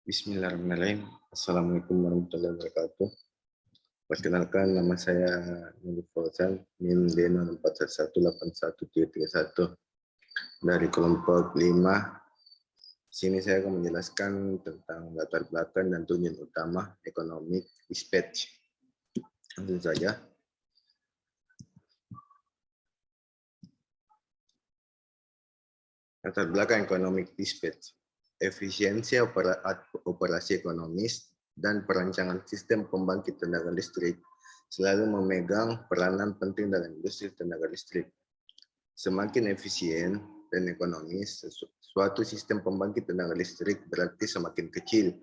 Bismillahirrahmanirrahim. Assalamualaikum warahmatullahi wabarakatuh. Perkenalkan, nama saya Nurul Fauzan, NIM D04118131 dari kelompok 5. Sini saya akan menjelaskan tentang latar belakang dan tujuan utama economic dispatch. Langsung saja. Latar belakang economic dispatch. Efisiensi operasi ekonomis dan perancangan sistem pembangkit tenaga listrik selalu memegang peranan penting dalam industri tenaga listrik. Semakin efisien dan ekonomis suatu sistem pembangkit tenaga listrik, berarti semakin kecil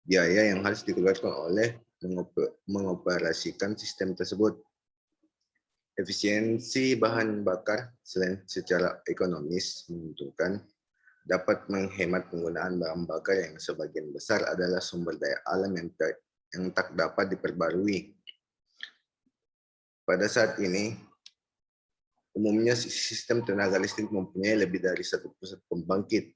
biaya yang harus dikeluarkan oleh mengoperasikan sistem tersebut. Efisiensi bahan bakar selain secara ekonomis menguntungkan, dapat menghemat penggunaan bahan bakar yang sebagian besar adalah sumber daya alam yang tak dapat diperbarui. Pada saat ini, umumnya sistem tenaga listrik mempunyai lebih dari satu pusat pembangkit,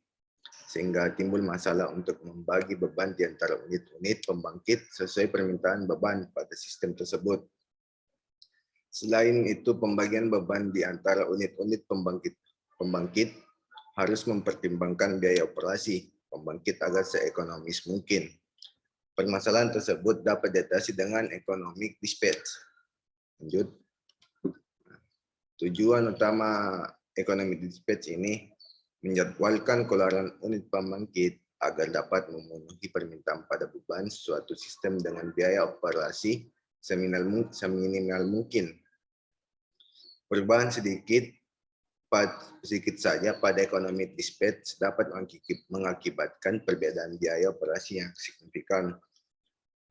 sehingga timbul masalah untuk membagi beban di antara unit-unit pembangkit sesuai permintaan beban pada sistem tersebut. Selain itu, pembagian beban di antara unit-unit pembangkit harus mempertimbangkan biaya operasi pembangkit agar seekonomis mungkin. Permasalahan tersebut dapat diatasi dengan economic dispatch. Lanjut. Tujuan utama economic dispatch ini menjadwalkan keluaran unit pembangkit agar dapat memenuhi permintaan pada beban suatu sistem dengan biaya operasi seminimal mungkin. Perubahan sedikit saja pada economic dispatch dapat mengakibatkan perbedaan biaya operasi yang signifikan.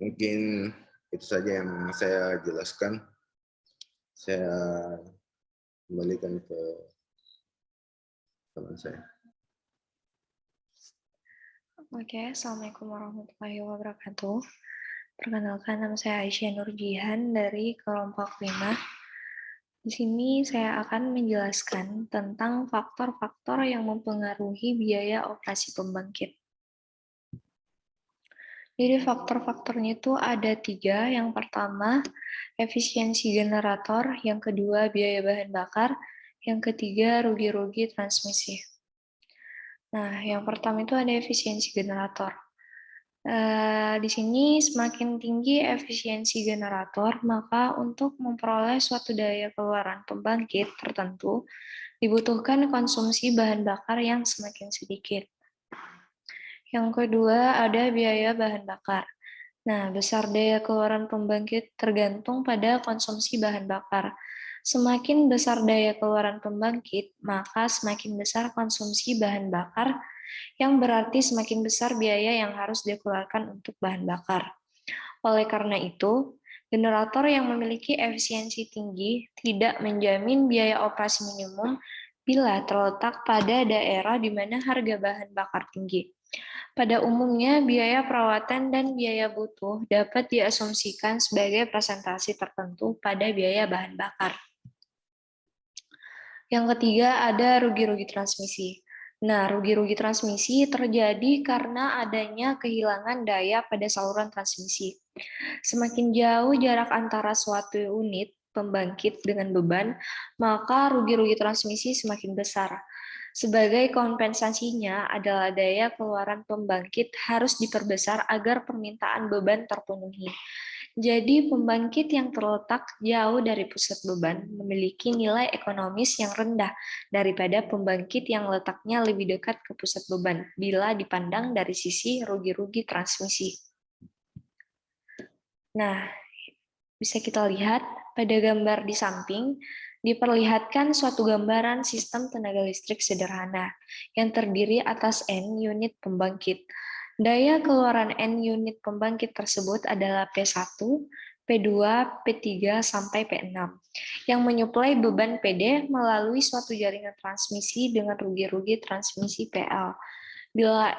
Mungkin itu saja yang saya jelaskan. Saya kembalikan ke teman saya. Oke, Assalamualaikum warahmatullahi wabarakatuh. Perkenalkan, nama saya Aisyah Nurjihan dari kelompok 5. Di sini saya akan menjelaskan tentang faktor-faktor yang mempengaruhi biaya operasi pembangkit. Jadi faktor-faktornya itu ada 3. Yang pertama, efisiensi generator. Yang kedua, biaya bahan bakar. Yang ketiga, rugi-rugi transmisi. Nah, yang pertama itu ada efisiensi generator. Di sini semakin tinggi efisiensi generator, maka untuk memperoleh suatu daya keluaran pembangkit tertentu, dibutuhkan konsumsi bahan bakar yang semakin sedikit. Yang kedua, ada biaya bahan bakar. Nah, besar daya keluaran pembangkit tergantung pada konsumsi bahan bakar. Semakin besar daya keluaran pembangkit, maka semakin besar konsumsi bahan bakar, yang berarti semakin besar biaya yang harus dikeluarkan untuk bahan bakar. Oleh karena itu, generator yang memiliki efisiensi tinggi tidak menjamin biaya operasi minimum bila terletak pada daerah di mana harga bahan bakar tinggi. Pada umumnya, biaya perawatan dan biaya butuh dapat diasumsikan sebagai presentasi tertentu pada biaya bahan bakar. Yang ketiga, ada rugi-rugi transmisi. Nah, rugi-rugi transmisi terjadi karena adanya kehilangan daya pada saluran transmisi. Semakin jauh jarak antara suatu unit pembangkit dengan beban, maka rugi-rugi transmisi semakin besar. Sebagai kompensasinya adalah daya keluaran pembangkit harus diperbesar agar permintaan beban terpenuhi. Jadi pembangkit yang terletak jauh dari pusat beban memiliki nilai ekonomis yang rendah daripada pembangkit yang letaknya lebih dekat ke pusat beban bila dipandang dari sisi rugi-rugi transmisi. Nah, bisa kita lihat pada gambar di samping, diperlihatkan suatu gambaran sistem tenaga listrik sederhana yang terdiri atas N unit pembangkit. Daya keluaran N unit pembangkit tersebut adalah P1, P2, P3, sampai P6, yang menyuplai beban PD melalui suatu jaringan transmisi dengan rugi-rugi transmisi PL. Bila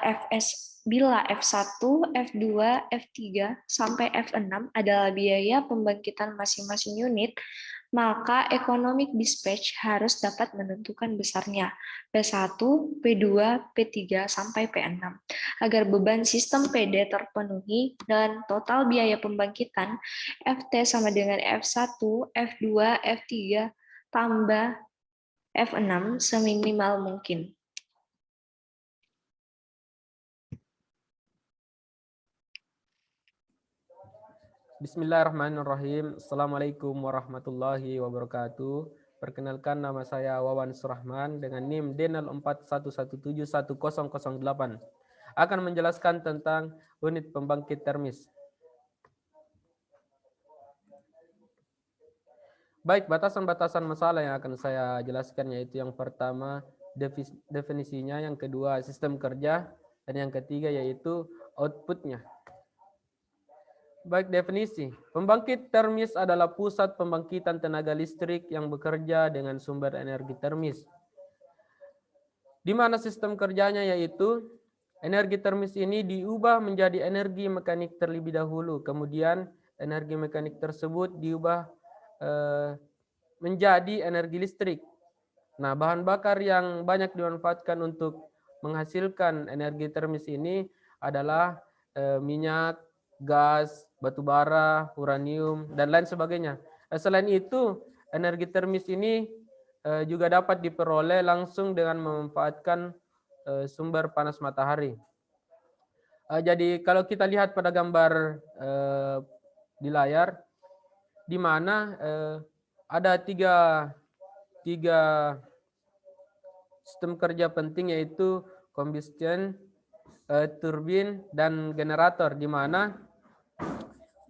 F1, F2, F3, sampai F6 adalah biaya pembangkitan masing-masing unit, maka economic dispatch harus dapat menentukan besarnya P1, P2, P3, sampai P6 agar beban sistem PD terpenuhi dan total biaya pembangkitan FT sama dengan F1, F2, F3 tambah F6 seminimal mungkin. Bismillahirrahmanirrahim. Assalamualaikum warahmatullahi wabarakatuh. Perkenalkan, nama saya Wawan Surahman dengan NIM D041171008. Akan menjelaskan tentang unit pembangkit termis. Baik, batasan-batasan masalah yang akan saya jelaskan yaitu yang pertama definisinya, yang kedua sistem kerja, dan yang ketiga yaitu outputnya. Baik, definisi. Pembangkit termis adalah pusat pembangkitan tenaga listrik yang bekerja dengan sumber energi termis. Di mana sistem kerjanya yaitu energi termis ini diubah menjadi energi mekanik terlebih dahulu. Kemudian energi mekanik tersebut diubah menjadi energi listrik. Nah, bahan bakar yang banyak dimanfaatkan untuk menghasilkan energi termis ini adalah minyak, gas, batu bara, uranium, dan lain sebagainya. Selain itu, energi termis ini juga dapat diperoleh langsung dengan memanfaatkan sumber panas matahari. Jadi kalau kita lihat pada gambar di layar, di mana ada tiga sistem kerja penting yaitu combustion, turbin, dan generator, di mana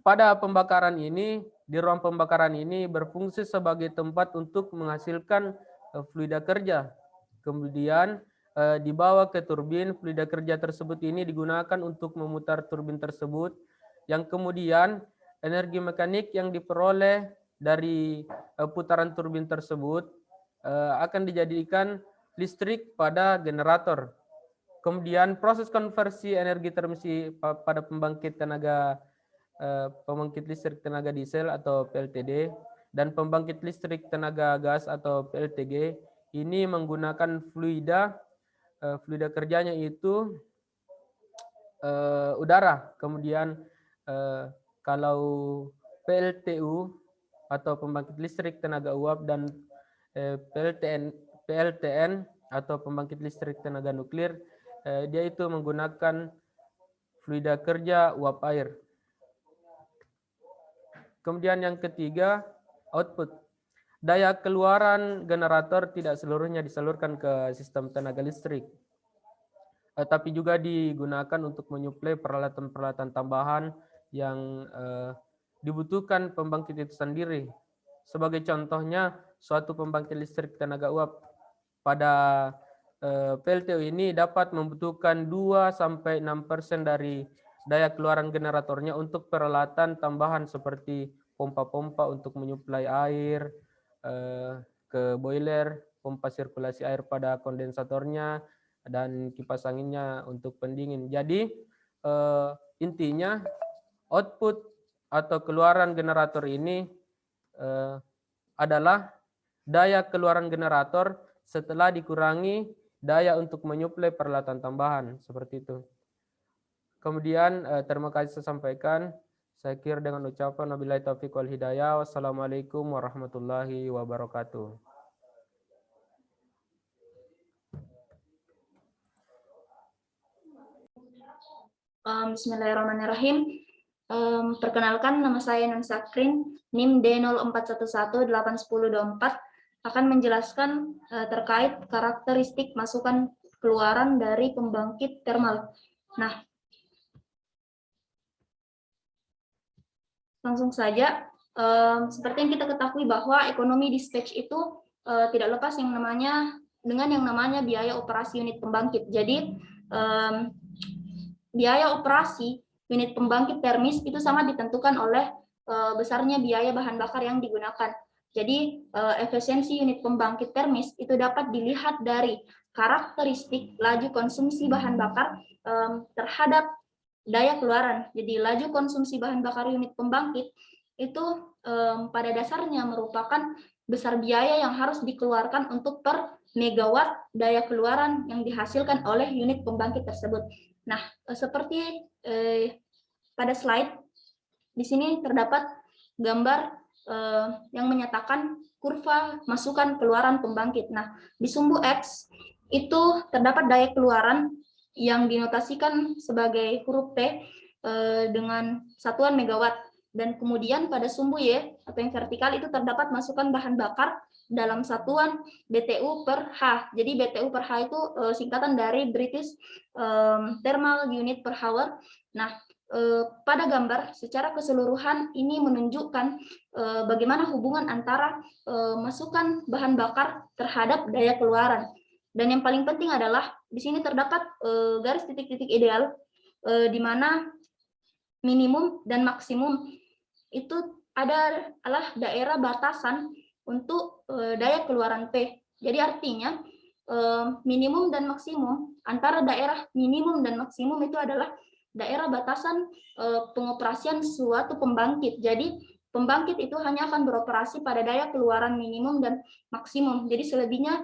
pada pembakaran ini, di ruang pembakaran ini berfungsi sebagai tempat untuk menghasilkan fluida kerja. Kemudian dibawa ke turbin, fluida kerja tersebut ini digunakan untuk memutar turbin tersebut, yang kemudian energi mekanik yang diperoleh dari putaran turbin tersebut akan dijadikan listrik pada generator. Kemudian proses konversi energi termis pada pembangkit listrik tenaga diesel atau PLTD dan pembangkit listrik tenaga gas atau PLTG ini menggunakan fluida kerjanya itu udara. Kemudian kalau PLTU atau pembangkit listrik tenaga uap dan PLTN atau pembangkit listrik tenaga nuklir, dia itu menggunakan fluida kerja uap air. Kemudian yang ketiga, output. Daya keluaran generator tidak seluruhnya disalurkan ke sistem tenaga listrik, tapi juga digunakan untuk menyuplai peralatan-peralatan tambahan yang dibutuhkan pembangkit itu sendiri. Sebagai contohnya, suatu pembangkit listrik tenaga uap pada PLTU ini dapat membutuhkan 2-6% dari daya keluaran generatornya untuk peralatan tambahan seperti pompa-pompa untuk menyuplai air ke boiler, pompa sirkulasi air pada kondensatornya, dan kipas anginnya untuk pendingin. Jadi intinya output atau keluaran generator ini adalah daya keluaran generator setelah dikurangi daya untuk menyuplai peralatan tambahan, seperti itu. Kemudian terima kasih saya sampaikan. Saya kira dengan ucapan wabillahi taufiq wal hidayah. Wassalamualaikum warahmatullahi wabarakatuh. Bismillahirrahmanirrahim. Perkenalkan, nama saya Nun Sakrin, NIM D041181024, akan menjelaskan terkait karakteristik masukan keluaran dari pembangkit termal. Nah, langsung saja, seperti yang kita ketahui bahwa ekonomi dispatch itu tidak lepas dengan yang namanya biaya operasi unit pembangkit. Jadi biaya operasi unit pembangkit termis itu sangat ditentukan oleh besarnya biaya bahan bakar yang digunakan. Jadi efisiensi unit pembangkit termis itu dapat dilihat dari karakteristik laju konsumsi bahan bakar terhadap daya keluaran. Jadi laju konsumsi bahan bakar unit pembangkit itu pada dasarnya merupakan besar biaya yang harus dikeluarkan untuk per megawatt daya keluaran yang dihasilkan oleh unit pembangkit tersebut. Nah, seperti pada slide di sini terdapat gambar yang menyatakan kurva masukan keluaran pembangkit. Nah, di sumbu X itu terdapat daya keluaran yang dinotasikan sebagai huruf T dengan satuan megawatt. Dan kemudian pada sumbu Y atau yang vertikal itu terdapat masukan bahan bakar dalam satuan BTU per H. Jadi BTU per H itu singkatan dari British Thermal Unit per Hour. Nah, pada gambar secara keseluruhan ini menunjukkan bagaimana hubungan antara masukan bahan bakar terhadap daya keluaran. Dan yang paling penting adalah di sini terdapat garis titik-titik ideal di mana minimum dan maksimum itu adalah daerah batasan untuk daya keluaran P. Jadi artinya minimum dan maksimum antara daerah minimum dan maksimum itu adalah daerah batasan pengoperasian suatu pembangkit. Jadi pembangkit itu hanya akan beroperasi pada daya keluaran minimum dan maksimum. Jadi selebihnya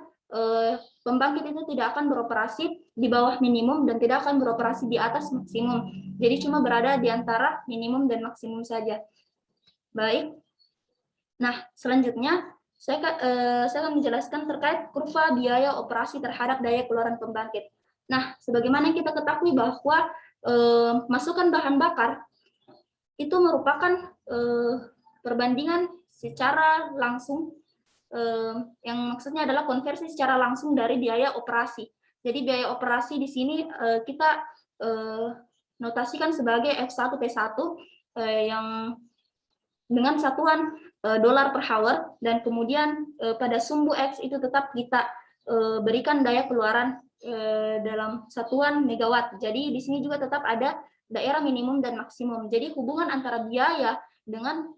pembangkit itu tidak akan beroperasi di bawah minimum dan tidak akan beroperasi di atas maksimum. Jadi cuma berada di antara minimum dan maksimum saja. Baik. Nah, selanjutnya saya akan menjelaskan terkait kurva biaya operasi terhadap daya keluaran pembangkit. Nah, sebagaimana kita ketahui bahwa masukan bahan bakar itu merupakan perbandingan secara langsung, yang maksudnya adalah konversi secara langsung dari biaya operasi. Jadi biaya operasi di sini kita notasikan sebagai F1P1 yang dengan satuan dolar per hour, dan kemudian pada sumbu X itu tetap kita berikan daya keluaran dalam satuan megawatt. Jadi di sini juga tetap ada daerah minimum dan maksimum. Jadi hubungan antara biaya dengan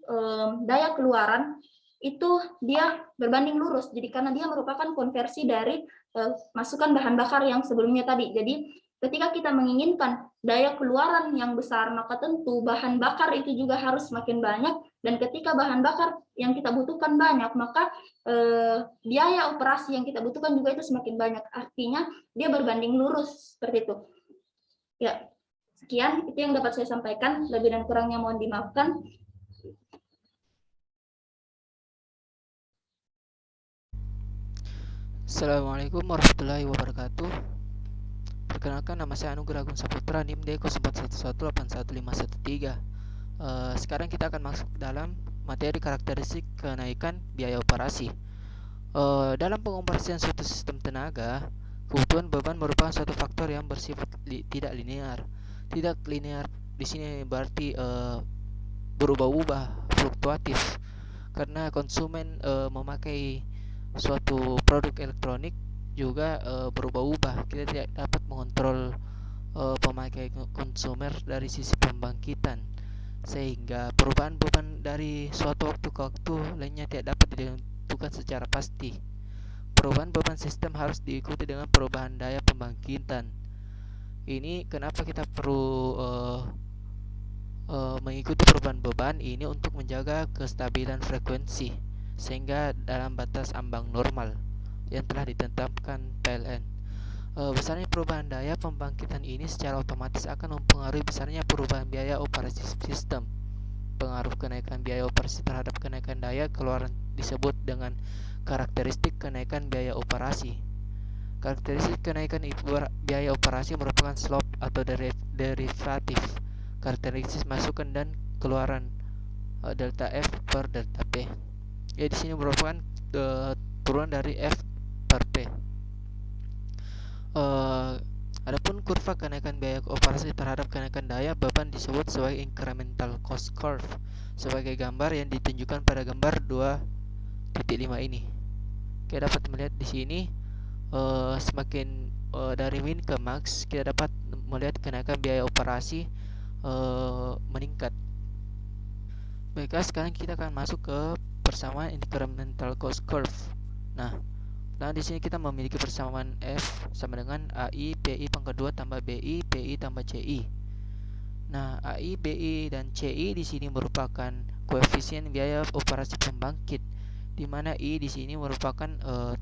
daya keluaran itu dia berbanding lurus. Jadi karena dia merupakan konversi dari masukan bahan bakar yang sebelumnya tadi. Jadi ketika kita menginginkan daya keluaran yang besar, maka tentu bahan bakar itu juga harus semakin banyak. Dan ketika bahan bakar yang kita butuhkan banyak, maka biaya operasi yang kita butuhkan juga itu semakin banyak. Artinya dia berbanding lurus seperti itu. Ya, sekian itu yang dapat saya sampaikan. Lebih dan kurangnya mohon dimaafkan. Assalamualaikum warahmatullahi wabarakatuh. Perkenalkan, nama saya Anugrah Agung Saputra, NIM D 0411811513. Sekarang kita akan masuk dalam materi karakteristik kenaikan biaya operasi. Dalam pengoperasian suatu sistem tenaga, kebutuhan beban merupakan suatu faktor yang bersifat tidak linear. Tidak linear di sini berarti berubah-ubah, fluktuatif, karena konsumen memakai suatu produk elektronik juga berubah-ubah. Kita tidak dapat mengontrol pemakai konsumer dari sisi pembangkitan, sehingga perubahan beban dari suatu waktu ke waktu lainnya tidak dapat ditentukan secara pasti. Perubahan beban sistem harus diikuti dengan perubahan daya pembangkitan. Ini kenapa kita perlu mengikuti perubahan beban ini, untuk menjaga kestabilan frekuensi sehingga dalam batas ambang normal yang telah ditetapkan PLN. Besarnya perubahan daya pembangkitan ini secara otomatis akan mempengaruhi besarnya perubahan biaya operasi sistem. Pengaruh kenaikan biaya operasi terhadap kenaikan daya keluaran disebut dengan karakteristik kenaikan biaya operasi. Karakteristik kenaikan biaya operasi merupakan slope atau derivatif karakteristik masukan dan keluaran delta F per delta P. Ya, di sini merupakan turunan dari F per P. Adapun kurva kenaikan biaya operasi terhadap kenaikan daya beban disebut sebagai incremental cost curve, sebagai gambar yang ditunjukkan pada gambar 2.5 ini. Kita dapat melihat di sini semakin dari min ke max, kita dapat melihat kenaikan biaya operasi meningkat. Baiklah, sekarang kita akan masuk ke persamaan incremental cost curve. Nah, di sini kita memiliki persamaan F sama dengan AI PI pangkat 2 tambah BI PI tambah CI. Nah, AI, BI, dan CI di sini merupakan koefisien biaya operasi pembangkit, di mana I di sini merupakan eh,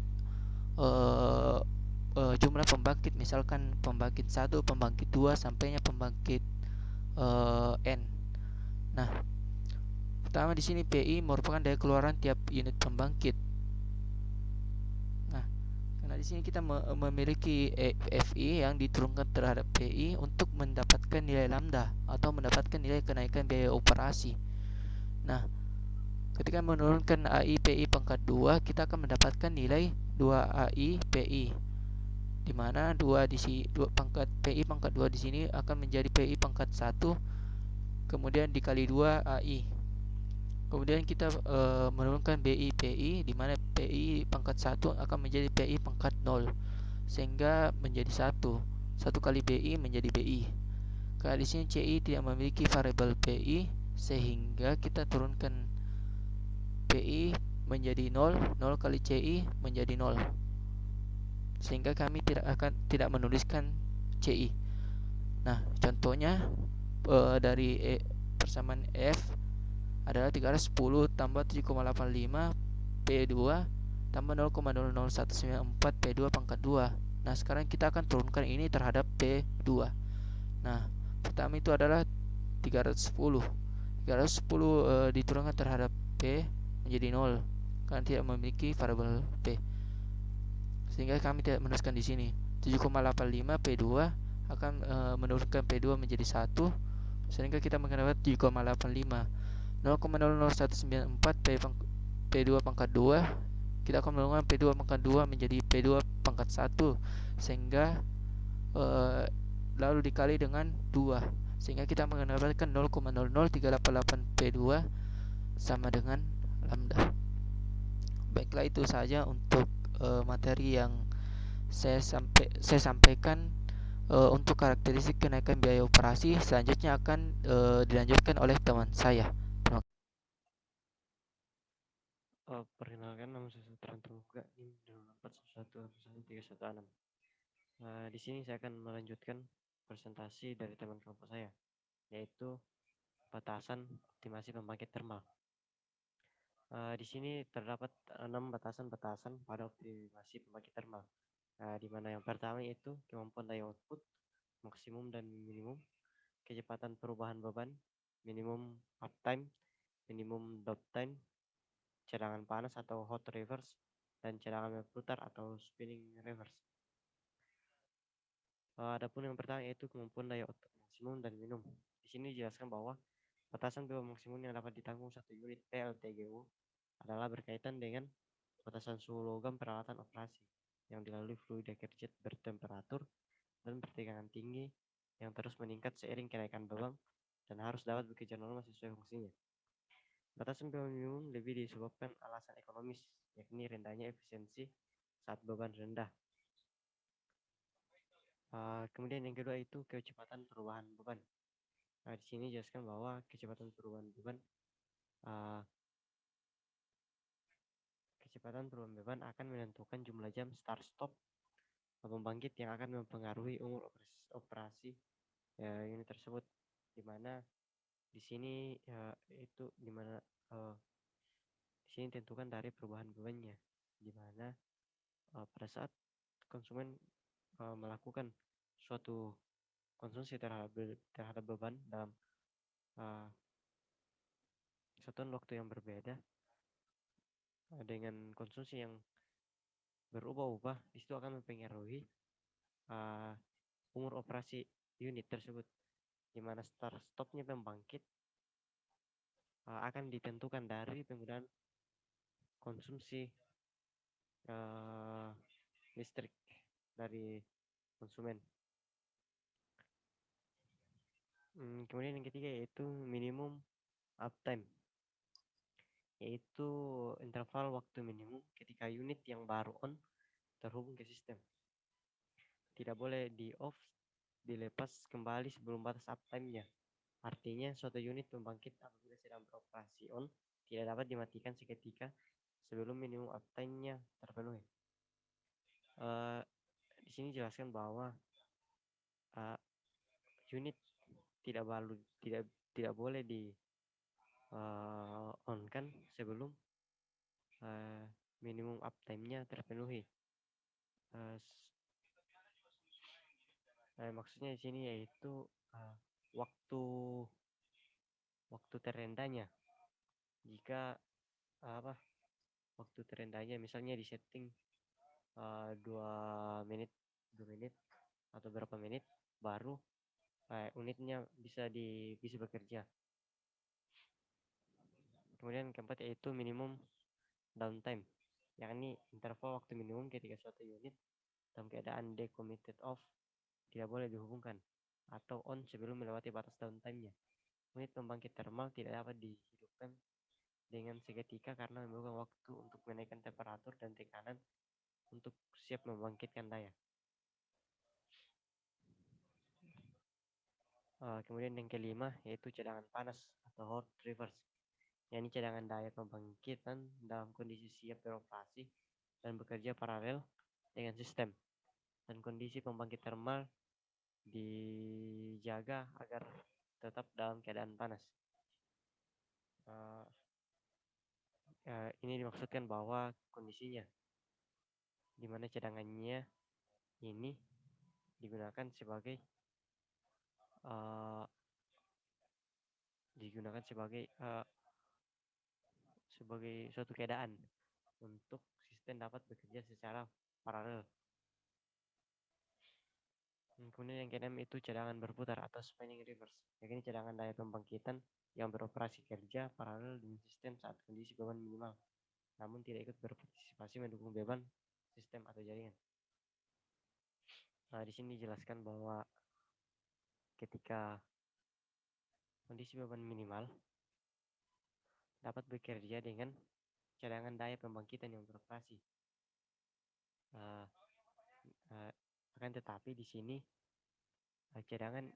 jumlah pembangkit, misalkan pembangkit 1, pembangkit 2, sampainya pembangkit N. Nah, pertama di sini PI merupakan daya keluaran tiap unit pembangkit. Nah, karena di sini kita memiliki FI yang diturunkan terhadap PI untuk mendapatkan nilai lambda atau mendapatkan nilai kenaikan biaya operasi. Nah, ketika menurunkan AI PI pangkat 2, kita akan mendapatkan nilai 2 AI PI, di mana 2 di sini 2 pangkat PI pangkat 2 di sini akan menjadi PI pangkat 1, kemudian dikali 2 AI. Kemudian kita menurunkan BI PI, di mana PI pangkat 1 akan menjadi PI pangkat 0, sehingga menjadi 1. 1 kali BI menjadi BI. Karena di sini CI tidak memiliki variabel PI, sehingga kita turunkan PI menjadi 0, 0 kali CI menjadi 0. Sehingga kami tidak menuliskan CI. Nah, contohnya dari persamaan F adalah 310 tambah 7,85 P2 tambah 0,00194 P2 pangkat 2. Nah, sekarang kita akan turunkan ini terhadap P2. Nah, pertama itu adalah 310. 310 diturunkan terhadap P menjadi 0 karena tidak memiliki variabel P. Sehingga kami tidak menuliskan di sini. 7,85 P2 akan menurunkan P2 menjadi 1, sehingga kita mendapat 7,85. 0,00194 P2 pangkat 2, kita akan menurunkan P2 pangkat 2 menjadi P2 pangkat 1, sehingga lalu dikali dengan 2, sehingga kita mendapatkan 0,00388 P2 sama dengan lambda. Baiklah, itu saja untuk materi yang saya sampaikan untuk karakteristik kenaikan biaya operasi. Selanjutnya akan dilanjutkan oleh teman saya. Perkenalkan, nama saya Sutra Terbuka NIM 0811111316. Di sini saya akan melanjutkan presentasi dari teman kelompok saya, yaitu batasan optimasi pembangkit termal. Di sini terdapat 6 batasan-batasan pada optimasi pembangkit termal, di mana yang pertama yaitu kemampuan daya output, maksimum dan minimum, kecepatan perubahan beban, minimum uptime, minimum downtime, cadangan panas atau hot reverse, dan cadangan berputar atau spinning reverse. Adapun yang pertama yaitu kemampuan daya output maksimum dan minimum. Di sini dijelaskan bahwa batasan beban maksimum yang dapat ditanggung satu unit PLTGU adalah berkaitan dengan batasan suhu logam peralatan operasi yang dilalui fluid deterjen bertemperatur dan bertegangan tinggi yang terus meningkat seiring kenaikan beban dan harus dapat bekerja normal sesuai fungsinya. Batasan beban minimum lebih disebabkan alasan ekonomis, yakni rendahnya efisiensi saat beban rendah. Kemudian yang kedua itu kecepatan perubahan beban. Di sini jelaskan bahwa kecepatan perubahan beban akan menentukan jumlah jam start stop pembangkit yang akan mempengaruhi umur operasi unit tersebut, di mana di sini di sini ditentukan dari perubahan bebannya, di mana pada saat konsumen melakukan suatu konsumsi terhadap beban dalam satuan waktu yang berbeda dengan konsumsi yang berubah-ubah, itu akan mempengaruhi umur operasi unit tersebut, di mana start stopnya pembangkit akan ditentukan dari penggunaan konsumsi listrik dari konsumen. Kemudian yang ketiga yaitu minimum uptime, yaitu interval waktu minimum ketika unit yang baru on terhubung ke sistem. Tidak boleh dilepas kembali sebelum batas uptime-nya. Artinya suatu unit pembangkit apabila sedang beroperasi on tidak dapat dimatikan seketika sebelum minimum uptime-nya terpenuhi. Di sini jelaskan bahwa unit tidak boleh di on kan sebelum minimum uptime-nya terpenuhi. Maksudnya di sini yaitu waktu terendahnya. Jika waktu terendahnya misalnya di setting 2 menit atau berapa menit baru unitnya bisa bekerja. Kemudian keempat yaitu minimum downtime, yakni interval waktu minimum ketika suatu unit dalam keadaan decommitted off tidak boleh dihubungkan atau on sebelum melewati batas downtime-nya. Unit pembangkit termal tidak dapat dihidupkan dengan seketika karena memerlukan waktu untuk menaikkan temperatur dan tekanan untuk siap membangkitkan daya. Kemudian yang kelima yaitu cadangan panas atau hot reverse, yakni cadangan daya pembangkitan dalam kondisi siap beroperasi dan bekerja paralel dengan sistem, dan kondisi pembangkit termal dijaga agar tetap dalam keadaan panas. Ini dimaksudkan bahwa kondisinya di mana cadangannya ini digunakan sebagai suatu keadaan untuk sistem dapat bekerja secara paralel. Kemudian yang keenam itu cadangan berputar atau spinning reverse, yakni cadangan daya pembangkitan yang beroperasi kerja paralel dengan sistem saat kondisi beban minimal, namun tidak ikut berpartisipasi mendukung beban sistem atau jaringan. Di sini dijelaskan bahwa ketika kondisi beban minimal dapat bekerja dengan cadangan daya pembangkitan yang beroperasi. Akan tetapi di sini cadangan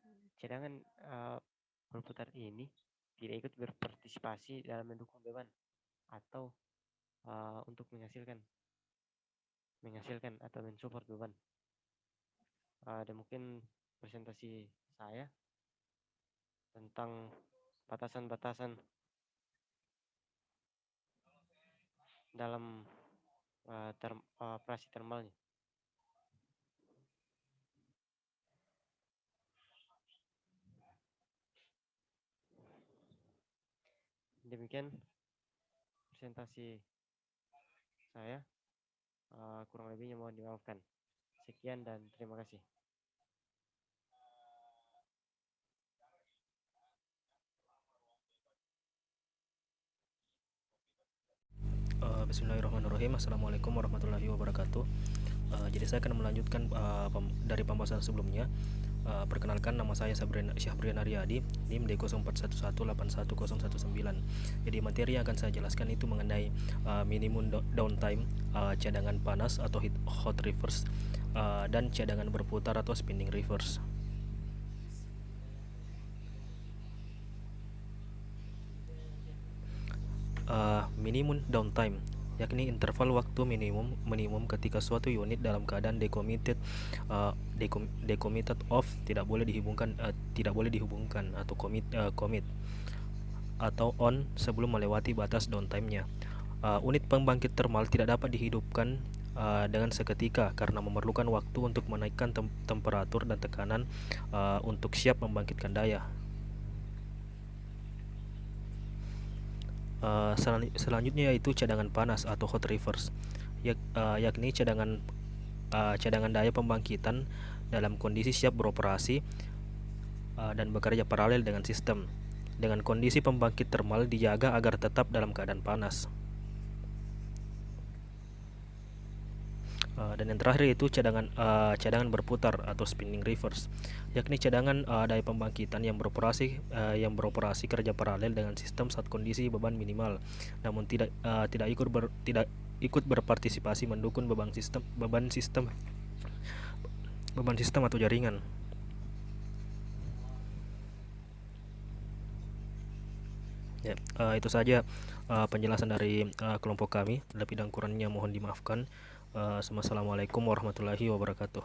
berputar ini tidak ikut berpartisipasi dalam mendukung beban atau untuk menghasilkan atau mensupport beban. Dan mungkin presentasi saya tentang batasan-batasan dalam operasi termalnya. Demikian presentasi saya, kurang lebihnya mohon dimaafkan. Sekian dan terima kasih. Bismillahirrahmanirrahim. Assalamualaikum warahmatullahi wabarakatuh. Jadi saya akan melanjutkan dari pembahasan sebelumnya. Perkenalkan, nama saya Syahbrian Aryadi, NIM D0411811019. Jadi materi yang akan saya jelaskan itu mengenai minimum downtime, cadangan panas atau hot reverse, dan cadangan berputar atau spinning reverse. Minimum downtime, yakni interval waktu minimum ketika suatu unit dalam keadaan decommitted off tidak boleh dihubungkan atau commit atau on sebelum melewati batas downtime-nya. Unit pembangkit termal tidak dapat dihidupkan dengan seketika karena memerlukan waktu untuk menaikkan temperatur dan tekanan untuk siap membangkitkan daya. Selanjutnya yaitu cadangan panas atau hot reverse, yakni cadangan daya pembangkitan dalam kondisi siap beroperasi dan bekerja paralel dengan sistem, dengan kondisi pembangkit termal dijaga agar tetap dalam keadaan panas. Dan yang terakhir yaitu cadangan berputar atau spinning reverse, yakni cadangan daya pembangkitan yang beroperasi kerja paralel dengan sistem saat kondisi beban minimal, namun tidak ikut berpartisipasi mendukung beban sistem atau jaringan. Ya, itu saja penjelasan dari kelompok kami. Lebih dan kurangnya mohon dimaafkan. Assalamualaikum warahmatullahi wabarakatuh.